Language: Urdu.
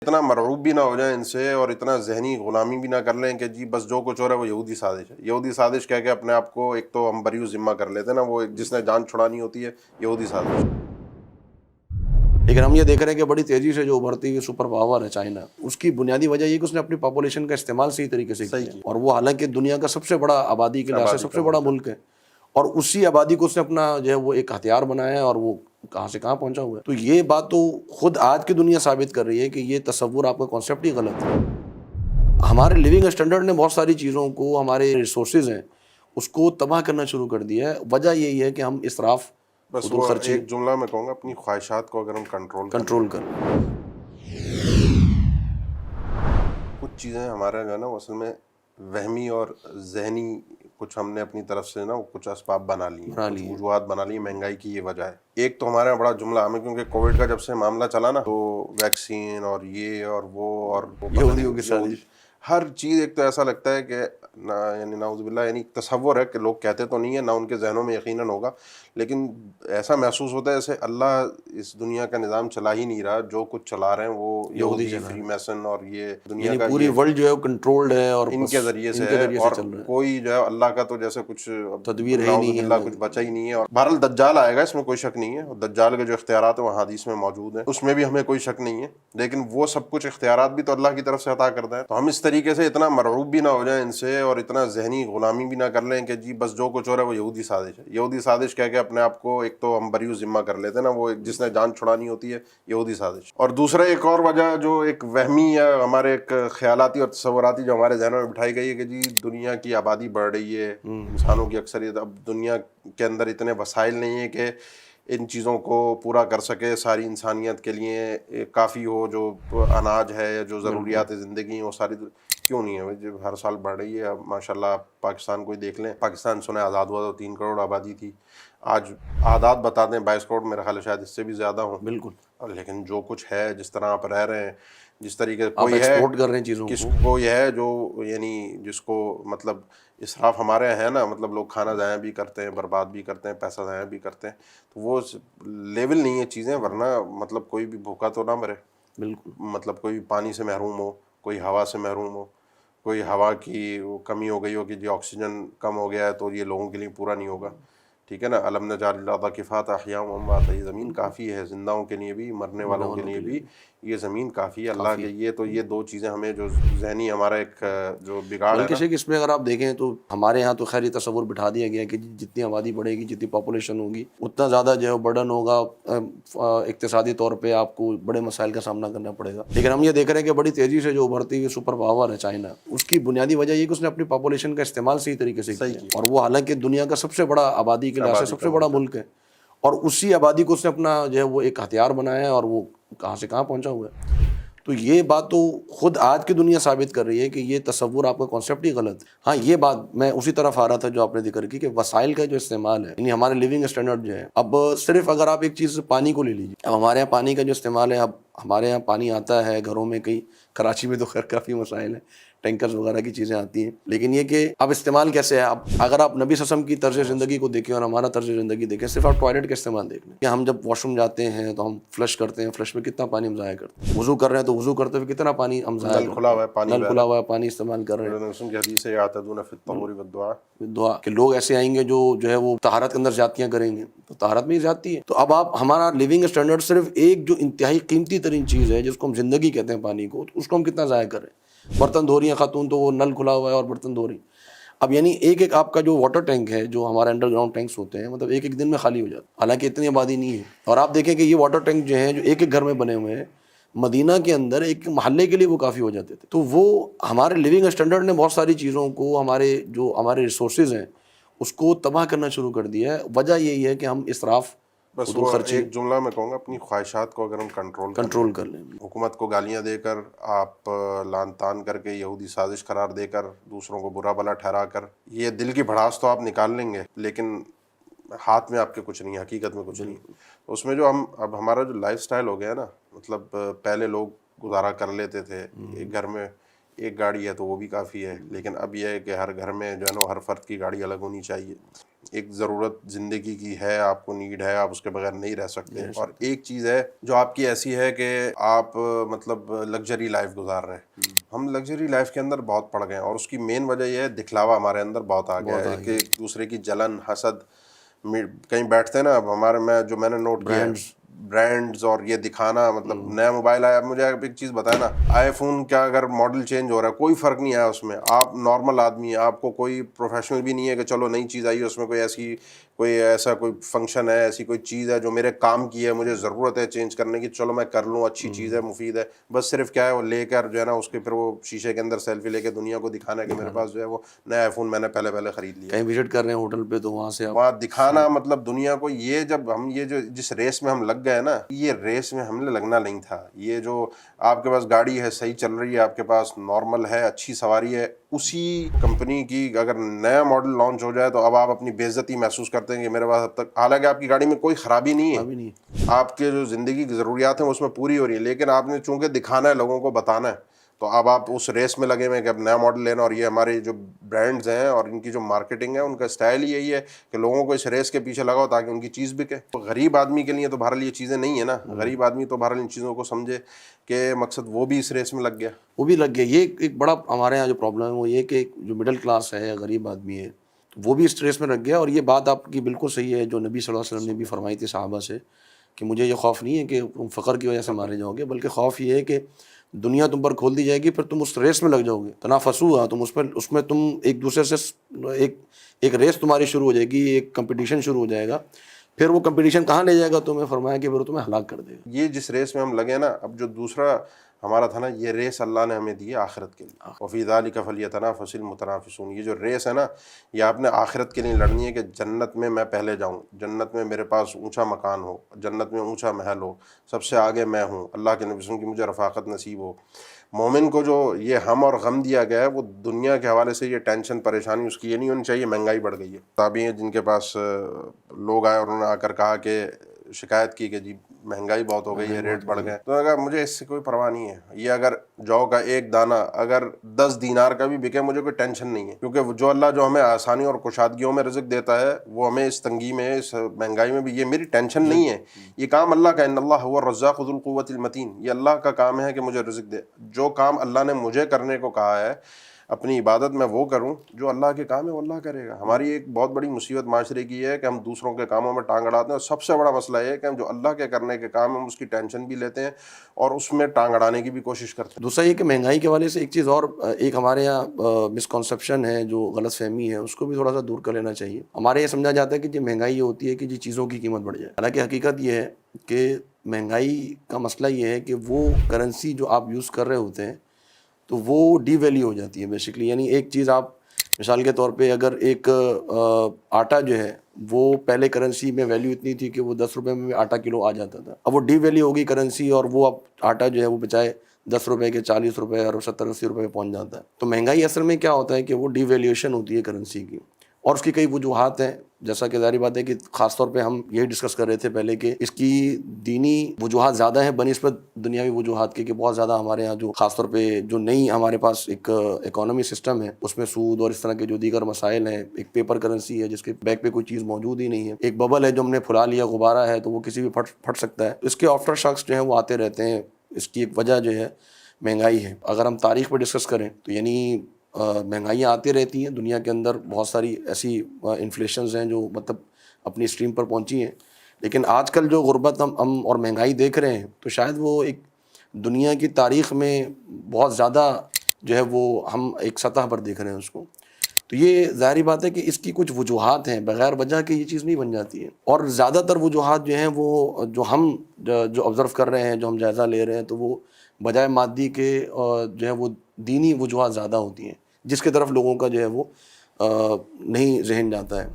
اتنا مرعوب بھی نہ ہو جائیں ان سے اور اتنا ذہنی غلامی بھی نہ کر لیں کہ جی بس جو کچھ ہو رہا ہے وہ یہودی سازش ہے. یہودی سازش کہہ کے اپنے آپ کو ایک تو ہم بریو ذمہ کر لیتے ہیں نا, وہ جس نے جان چھڑانی ہوتی ہے یہودی سازش. لیکن ہم یہ دیکھ رہے ہیں کہ بڑی تیزی سے جو ابھرتی ہوئی سپر پاور ہے چائنا, اس کی بنیادی وجہ یہ کہ اس نے اپنی پاپولیشن کا استعمال صحیح طریقے سے کیا, اور وہ حالانکہ دنیا کا سب سے بڑا آبادی کے لحاظ سے سب سے بڑا ملک ہے, اور اسی آبادی کو اس نے اپنا جو ہے وہ ایک ہتھیار بنایا ہے, اور وہ کہاں سے کہاں پہنچا ہوا ہے. تو یہ بات تو خود آج کی دنیا ثابت کر رہی ہے کہ یہ تصور آپ کا کانسیپٹ ہی غلط ہے. ہمارے لیونگ اسٹینڈرڈ نے بہت ساری چیزوں کو, ہمارے ریسورسز ہیں اس کو تباہ کرنا شروع کر دیا ہے. وجہ یہی ہے کہ ہم اسراف, بس فضول وہ خرچی ایک جملہ میں کہوں گا, اپنی خواہشات کو اگر ہم کنٹرول کر. کچھ چیزیں ہمارے جو ہے نا وہ اصل میں وہمی اور ذہنی کچھ ہم نے اپنی طرف سے نا کچھ اسباب بنا لی ہیں, کچھ وجوہات بنا لی ہیں. مہنگائی کی یہ وجہ ہے. ایک تو ہمارے یہاں بڑا جملہ ہمیں, کیونکہ کووڈ کا جب سے معاملہ چلا نا, تو ویکسین اور یہ اور وہ اور یہودیوں کی سازش, ہر چیز ایک تو ایسا لگتا ہے کہ یعنی نعوذ باللہ, یعنی تصور ہے کہ لوگ کہتے تو نہیں ہے, نہ ان کے ذہنوں میں یقیناً ہوگا, لیکن ایسا محسوس ہوتا ہے جیسے اللہ اس دنیا کا نظام چلا ہی نہیں رہا. جو کچھ چلا رہے ہیں وہ یہودی, فری میسن اور یہ دنیا کا, پوری ورلڈ جو ہے کنٹرولڈ ہے اور ان کے ذریعے سے ہے, اور کوئی جو ہے اللہ کا تو جیسے کچھ تدبیر ہے نعوذ باللہ کچھ بچا ہی نہیں ہے. اور بہرحال دجال آئے گا, اس میں کوئی شک نہیں ہے, اور دجال کے جو اختیارات ہیں وہ حدیث میں موجود ہیں, اس میں بھی ہمیں کوئی شک نہیں ہے, لیکن وہ سب کچھ اختیارات بھی تو اللہ کی طرف سے عطا کرتا ہے. تو ہم اس طریقے سے اتنا مرعوب بھی نہ ہو جائیں ان سے اور اتنا ذہنی غلامی بھی نہ کر لیں کہ جی بس جو کچھ ہو رہا ہے وہ یہودی سازش ہے. یہودی سازش کہہ کے اپنے آپ کو ایک تو ہم بریو ذمہ کر لیتے ہیں نا, وہ جس نے جان چھڑانی ہوتی ہے یہودی سازش. اور دوسرا ایک اور وجہ جو ایک وہمی یا ہمارے ایک خیالاتی اور تصوراتی جو ہمارے ذہنوں میں بٹھائی گئی ہے کہ جی دنیا کی آبادی بڑھ رہی ہے, انسانوں کی اکثریت, اب دنیا کے اندر اتنے وسائل نہیں ہیں کہ ان چیزوں کو پورا کر سکے, ساری انسانیت کے لیے کافی ہو, جو اناج ہے, جو ضروریات زندگی ہیں وہ ساری کیوں نہیں ہے. جب ہر سال بڑھ رہی ہے, اب ماشاء اللہ پاکستان کو ہی دیکھ لیں, پاکستان سنے آزاد ہوا تو 3 کروڑ آبادی تھی, آج آداد بتاتے ہیں 22 کروڑ, میرا خیال ہے شاید اس سے بھی زیادہ ہوں. بالکل. لیکن جو کچھ ہے, جس طرح آپ رہ رہے ہیں, جس طریقے سے آپ کوئی ہے ایکسپورٹ کر رہے ہیں چیزوں کس کو یہ ہے جو یعنی جس کو مطلب اسراف ہمارے ہیں نا, مطلب لوگ کھانا ضائع بھی کرتے ہیں, برباد بھی کرتے ہیں, پیسہ ضائع بھی کرتے ہیں, تو وہ لیول نہیں ہے چیزیں. ورنہ مطلب کوئی بھی بھوکا تو نہ مرے, بالکل, مطلب کوئی پانی سے محروم ہو, کوئی ہوا سے محروم ہو, کوئی ہوا کی کمی ہو گئی ہو کہ جی آکسیجن کم ہو گیا ہے تو یہ لوگوں کے لیے پورا نہیں ہوگا. ٹھیک ہے نا, الم نجعل الارض کفاتا احیاء وامواتا, یہ زمین کافی ہے زندہوں کے لیے بھی, مرنے والوں کے لیے بھی یہ زمین کافی ہے اللہ کے. یہ تو یہ دو چیزیں ہمیں جو ذہنی ہمارا ایک جو بگاڑ ہے نا, بلکہ اس میں اگر آپ دیکھیں تو ہمارے یہاں تو خیر یہ تصور بٹھا دیا گیا کہ جتنی آبادی بڑھے گی, جتنی پاپولیشن ہوگی, اتنا زیادہ جو ہے برڈن ہوگا, اقتصادی طور پہ آپ کو بڑے مسائل کا سامنا کرنا پڑے گا. لیکن ہم یہ دیکھ رہے ہیں کہ بڑی تیزی سے جو ابھرتی ہوئی سپر پاور ہے چائنا, اس کی بنیادی وجہ یہ کہ اس نے اپنی پاپولیشن کا استعمال صحیح طریقے سے کیا, اور وہ حالانکہ دنیا کا سب سے بڑا آبادی کے لحاظ سے سب سے بڑا ملک ہے, اور اسی آبادی کو اس نے اپنا جو ہے وہ ایک ہتھیار بنایا ہے, اور وہ کہاں سے کہاں پہنچا ہوا ہے. تو یہ بات تو خود آج کی دنیا ثابت کر رہی ہے کہ یہ تصور آپ کا کانسیپٹ ہی غلط ہے. ہاں, یہ بات میں اسی طرف آ رہا تھا جو آپ نے ذکر کی کہ وسائل کا جو استعمال ہے, یعنی ہمارے لیونگ اسٹینڈرڈ جو ہے, اب صرف اگر آپ ایک چیز پانی کو لے لیجیے, اب ہمارے یہاں پانی کا جو استعمال ہے, اب ہمارے یہاں پانی آتا ہے گھروں میں, کئی کراچی میں تو خیر کافی مسائل ہیں, ٹینکرز وغیرہ کی چیزیں آتی ہیں, لیکن یہ کہ اب استعمال کیسے ہے. اب اگر آپ نبی صلی اللہ علیہ وسلم کی طرز زندگی کو دیکھیں اور ہمارا طرز زندگی دیکھیں, صرف آپ ٹوائلٹ کا استعمال دیکھ لیں کہ ہم جب واش روم جاتے ہیں تو ہم فلش کرتے ہیں, فلش میں کتنا پانی ہم ضائع کرتے ہیں, وضو کر رہے ہیں تو وضو کرتے ہوئے کتنا پانی ہم ضائع کرتے ہیں, نل کھلا ہوا ہے پانی استعمال کر رہے ہیں. دعا کہ لوگ ایسے آئیں گے جو ہے وہ طہارت کے اندر زیادتیاں کریں گے, تو طہارت میں ہی زیادتی ہے. تو اب آپ ہمارا لیونگ اسٹینڈرڈ صرف ایک جو انتہائی قیمتی ترین چیز ہے جس کو ہم زندگی کہتے ہیں پانی کو, اس کو ہم کتنا ضائع کر رہے ہیں. برتن دھو رہی ہیں خاتون تو وہ نل کھلا ہوا ہے اور برتن دھو رہی. اب یعنی ایک ایک آپ کا جو واٹر ٹینک ہے, جو ہمارے انڈر گراؤنڈ ٹینکس ہوتے ہیں, مطلب ایک ایک دن میں خالی ہو جاتا ہے, حالانکہ اتنی آبادی نہیں ہے. اور آپ دیکھیں کہ یہ واٹر ٹینک جو ہیں جو ایک ایک گھر میں بنے ہوئے ہیں, مدینہ کے اندر ایک محلے کے لیے وہ کافی ہو جاتے تھے. تو وہ ہمارے لیونگ اسٹینڈرڈ نے بہت ساری چیزوں کو, ہمارے ریسورسز ہیں اس کو تباہ کرنا شروع کر دیا ہے. وجہ یہی ہے کہ ہم اسراف, بس وہ ایک جملہ میں کہوں گا, اپنی خواہشات کو اگر ہم کنٹرول کر لیں. حکومت کو گالیاں دے کر, آپ لان تان کر کے, یہودی سازش قرار دے کر, دوسروں کو برا بھلا ٹھہرا کر, یہ دل کی بھڑاس تو آپ نکال لیں گے, لیکن ہاتھ میں آپ کے کچھ نہیں, حقیقت میں کچھ نہیں. اس میں جو اب ہمارا جو لائف سٹائل ہو گیا نا, مطلب پہلے لوگ گزارا کر لیتے تھے, ایک گھر میں ایک گاڑی ہے تو وہ بھی کافی ہے, لیکن اب یہ ہے کہ ہر گھر میں جو ہے نا ہر فرد کی گاڑی الگ ہونی چاہیے. ایک ضرورت زندگی کی ہے، آپ کو نیڈ ہے، آپ اس کے بغیر نہیں رہ سکتے. اور ایک چیز ہے جو آپ کی ایسی ہے کہ آپ مطلب لگژری لائف گزار رہے ہیں. ہم لگژری لائف کے اندر بہت پڑ گئے ہیں، اور اس کی مین وجہ یہ ہے دکھلاوا ہمارے اندر بہت آ گیا ہے کہ ایک دوسرے کی جلن، حسد. کہیں بیٹھتے ہیں نا، اب ہمارے میں نے نوٹ کیا ہے برانڈز اور یہ دکھانا. مطلب نیا موبائل آیا، مجھے ایک چیز بتائے نا، آئی فون کیا اگر ماڈل چینج ہو رہا ہے کوئی فرق نہیں آیا اس میں. آپ نارمل آدمی ہیں، آپ کو کوئی پروفیشنل بھی نہیں ہے کہ چلو نئی چیز آئی ہے اس میں کوئی ایسا کوئی فنکشن ہے، ایسی کوئی چیز ہے جو میرے کام کی ہے، مجھے ضرورت ہے چینج کرنے کی، چلو میں کر لوں، اچھی چیز ہے، مفید ہے. بس صرف کیا ہے وہ لے کر جو ہے نا اس کے پھر وہ شیشے کے اندر سیلفی لے کے دنیا کو دکھانا ہے کہ میرے پاس جو ہے وہ نیا آئی فون میں نے پہلے خرید لیا. کہیں وزٹ کر رہے ہیں ہوٹل پہ تو وہاں دکھانا، مطلب دنیا کو. یہ جب ہم یہ جو جس ریس میں ہم لگ گئے نا، یہ ریس میں ہم نے لگنا نہیں تھا. یہ جو آپ کے پاس گاڑی ہے صحیح چل رہی ہے، آپ کے پاس نارمل ہے، اچھی سواری ہے، اسی کمپنی کی اگر نیا ماڈل لانچ ہو جائے تو اب آپ اپنی بے عزتی محسوس کرتے ہیں کہ میرے پاس اب تک، حالانکہ آپ کی گاڑی میں کوئی خرابی نہیں ہے، آپ کے جو زندگی کی ضروریات ہیں اس میں پوری ہو رہی ہے، لیکن آپ نے چونکہ دکھانا ہے، لوگوں کو بتانا ہے، تو اب آپ اس ریس میں لگے ہوئے ہیں کہ اب نیا ماڈل لینا. اور یہ ہمارے جو برانڈز ہیں اور ان کی جو مارکیٹنگ ہے ان کا اسٹائل ہی یہی ہے کہ لوگوں کو اس ریس کے پیچھے لگاؤ تاکہ ان کی چیز بکے. تو غریب آدمی کے لیے تو بہرحال یہ چیزیں نہیں ہیں نا. غریب آدمی تو بہرحال ان چیزوں کو سمجھے کہ مقصد وہ بھی اس ریس میں لگ گیا. یہ ایک بڑا ہمارے یہاں جو پرابلم ہے وہ یہ کہ جو مڈل کلاس ہے یا غریب آدمی ہے وہ بھی اس ریس میں لگ گیا. اور یہ بات آپ کی بالکل صحیح ہے جو نبی صلی اللہ علیہ وسلم نے بھی فرمائی تھی صحابہ سے کہ مجھے یہ خوف نہیں ہے کہ تم فقر کی وجہ سے مارے جاؤ گے، بلکہ خوف یہ ہے کہ دنیا تم پر کھول دی جائے گی، پھر تم اس ریس میں لگ جاؤ گے. تنافسوا، تم اس میں تم ایک دوسرے سے ایک ریس تمہاری شروع ہو جائے گی، ایک کمپٹیشن شروع ہو جائے گا. پھر وہ کمپٹیشن کہاں لے جائے گا تمہیں؟ فرمایا کہ پھر تمہیں ہلاک کر دے گا. یہ جس ریس میں ہم لگے نا، اب جو دوسرا ہمارا تھا نا، یہ ریس اللہ نے ہمیں دی ہے آخرت کے لیے. وفی ذالک فلیتنافس المتنافسون. یہ جو ریس ہے نا، یہ آپ نے آخرت کے لیے لڑنی ہے کہ جنت میں میں پہلے جاؤں، جنت میں میرے پاس اونچا مکان ہو، جنت میں اونچا محل ہو، سب سے آگے میں ہوں، اللہ کے نبی کی مجھے رفاقت نصیب ہو. مومن کو جو یہ ہم اور غم دیا گیا ہے وہ دنیا کے حوالے سے، یہ ٹینشن پریشانی اس کی یہ نہیں ہونی چاہیے. مہنگائی بڑھ گئی ہے. تابعین ہیں جن کے پاس لوگ آئے اور انہوں نے آ کر کہا کہ شکایت کی کہ جی مہنگائی بہت ہو گئی ہے، ریٹ بڑھ گئے. تو اگر مجھے اس سے کوئی پرواہ نہیں ہے، یہ اگر جو کا ایک دانہ اگر 10 دینار کا بھی بکے مجھے کوئی ٹینشن نہیں ہے، کیونکہ جو اللہ جو ہمیں آسانی اور کشادگیوں میں رزق دیتا ہے وہ ہمیں اس تنگی میں، اس مہنگائی میں بھی، یہ میری ٹینشن نہیں ہے. یہ کام اللہ کا، ان اللہ هو الرزاق ذو القوۃ المتین. یہ اللہ کا کام ہے کہ مجھے رزق دے. جو کام اللہ نے مجھے کرنے کو کہا ہے اپنی عبادت میں وہ کروں، جو اللہ کے کام ہے وہ اللہ کرے گا. ہماری ایک بہت بڑی مصیبت معاشرے کی ہے کہ ہم دوسروں کے کاموں میں ٹانگ اڑاتے ہیں، اور سب سے بڑا مسئلہ یہ ہے کہ ہم جو اللہ کے کرنے کے کام ہم اس کی ٹینشن بھی لیتے ہیں اور اس میں ٹانگ اڑانے کی بھی کوشش کرتے ہیں. دوسرا یہ کہ مہنگائی کے حوالے سے ایک چیز اور، ایک ہمارے یہاں مسکنسیپشن ہے جو غلط فہمی ہے، اس کو بھی تھوڑا سا دور کر لینا چاہیے. ہمارے یہ سمجھا جاتا ہے کہ جو مہنگائی یہ ہوتی ہے کہ جی چیزوں کی قیمت بڑھ جائے. حالانکہ حقیقت یہ ہے کہ مہنگائی کا مسئلہ یہ ہے کہ وہ کرنسی جو آپ یوز کر رہے ہوتے ہیں تو وہ ڈی ویلیو ہو جاتی ہے بیسکلی. یعنی ایک چیز آپ مثال کے طور پہ اگر ایک آٹا جو ہے وہ پہلے کرنسی میں ویلیو اتنی تھی کہ وہ 10 روپے میں آٹا کلو آ جاتا تھا، اب وہ ڈی ویلیو ہوگی کرنسی اور وہ اب آٹا جو ہے وہ بچائے 10 روپے کے 40 روپے اور 70-80 روپے پہنچ جاتا ہے. تو مہنگائی اصل میں کیا ہوتا ہے کہ وہ ڈی ویلیویشن ہوتی ہے کرنسی کی، اور اس کی کئی وجوہات ہیں. جیسا کہ ظاہری بات ہے کہ خاص طور پہ ہم یہی ڈسکس کر رہے تھے پہلے کہ اس کی دینی وجوہات زیادہ ہیں بنسبت دنیاوی وجوہات کے، کہ بہت زیادہ ہمارے ہاں جو خاص طور پہ جو نئی ہمارے پاس ایک اکانومی سسٹم ہے اس میں سود اور اس طرح کے جو دیگر مسائل ہیں. ایک پیپر کرنسی ہے جس کے بیک پہ کوئی چیز موجود ہی نہیں ہے، ایک ببل ہے جو ہم نے پھلا لیا، غبارہ ہے تو وہ کسی بھی پھٹ سکتا ہے. اس کے آفٹر شاکس جو ہیں وہ آتے رہتے ہیں. اس کی ایک وجہ جو ہے مہنگائی ہے. اگر ہم تاریخ پہ ڈسکس کریں تو یعنی مہنگائیاں آتی رہتی ہیں دنیا کے اندر، بہت ساری ایسی انفلیشنز ہیں جو مطلب اپنی اسٹریم پر پہنچی ہیں. لیکن آج کل جو غربت ہم اور مہنگائی دیکھ رہے ہیں تو شاید وہ ایک دنیا کی تاریخ میں بہت زیادہ جو ہے وہ ہم ایک سطح پر دیکھ رہے ہیں اس کو. تو یہ ظاہری بات ہے کہ اس کی کچھ وجوہات ہیں، بغیر وجہ کے یہ چیز نہیں بن جاتی ہے. اور زیادہ تر وجوہات جو ہیں وہ جو ہم جو آبزرو کر رہے ہیں، جو ہم جائزہ لے رہے ہیں، تو وہ بجائے مادی کے جو ہے وہ دینی وجوہات زیادہ ہوتی ہیں، جس کی طرف لوگوں کا جو ہے وہ نہیں ذہن جاتا ہے.